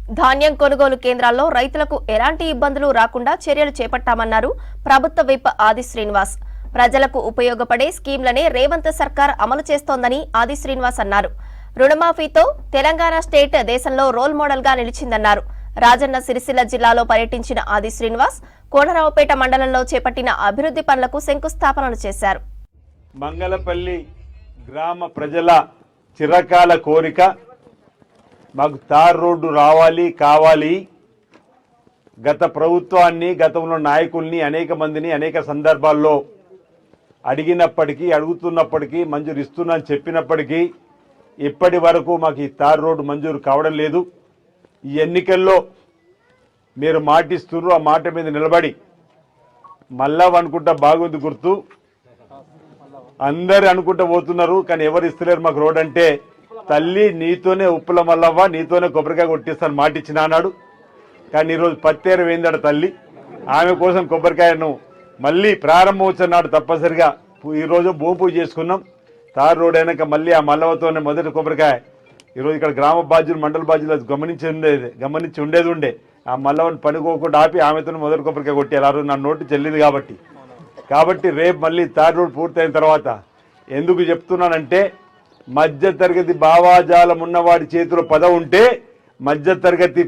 ధాన్యం కొనుగోలు కేంద్రాల్లో రైతులకు ఎలాంటి ఇబ్బందులు రాకుండా చర్యలు చేపట్టామన్నారు ప్రభుత్వ విప్ ఆది శ్రీనివాస్. ప్రజలకు ఉపయోగపడే స్కీమ్లనే రేవంత్ సర్కార్ అమలు చేస్తోందని ఆది శ్రీనివాస్ అన్నారు. రుణమాఫీతో తెలంగాణ స్టేట్ దేశంలో రోల్ మోడల్ గా నిలిచిందన్నారు. రాజన్న సిరిసిల్ల జిల్లాలో పర్యటించిన ఆది శ్రీనివాస్ కోనరావుపేట మండలంలో చేపట్టిన అభివృద్ధి పనులకు శంకుస్థాపనలు చేశారు. మంగళపల్లి గ్రామ ప్రజల చిరకాల కోరిక మాకు తార్ రోడ్డు కావాలి. గత ప్రభుత్వాన్ని, గతంలో నాయకుల్ని, అనేక మందిని అనేక సందర్భాల్లో అడుగుతున్నప్పటికీ మంజూరు ఇస్తున్నాను చెప్పినప్పటికీ ఇప్పటి వరకు మాకు ఈ తార్ రోడ్డు మంజూరు కావడం లేదు. ఈ ఎన్నికల్లో మీరు మాటిస్తున్నారు, ఆ మాట మీద నిలబడి మళ్ళా అనుకుంటా బాగుంది గుర్తు, అందరు అనుకుంటా పోతున్నారు కానీ ఎవరు ఇస్తలేరు మాకు రోడ్ అంటే. తల్లి నీతోనే ఉప్పుల మల్లవ్వ, నీతోనే కొబ్బరికాయ కొట్టిస్తాను మాటిచ్చిన అన్నాడు. కానీ ఈరోజు పత్తేరు వేందాడు తల్లి. ఆమె కోసం కొబ్బరికాయను మళ్ళీ ప్రారంభోత్సవం నాడు తప్పనిసరిగా ఈరోజు భూమి పూజ చేసుకున్నాం. తార్ రోడ్ అయినాక మళ్ళీ ఆ మల్లవతోనే మొదటి కొబ్బరికాయ. ఈరోజు ఇక్కడ గ్రామ బాధ్యులు, మండల బాధ్యులు గమనించి ఉండేది. ఆ మల్లవని పనుకోకుండా ఆపి ఆమెతో మొదటి కొబ్బరికాయ కొట్టారు. ఆ రోజు నా నోటు చెల్లింది కాబట్టి రేపు మళ్ళీ తార్ రోడ్ పూర్తయిన తర్వాత ఎందుకు చెప్తున్నానంటే, మధ్యతరగతి భావాజాలం ఉన్నవాడి చేతిలో పదవి ఉంటే మధ్యతరగతి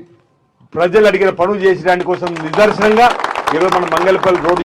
ప్రజలు అడిగిన పనులు చేసడానికి కోసం నిదర్శనంగా ఈరోజు మన మంగళపల్లి రోడ్డు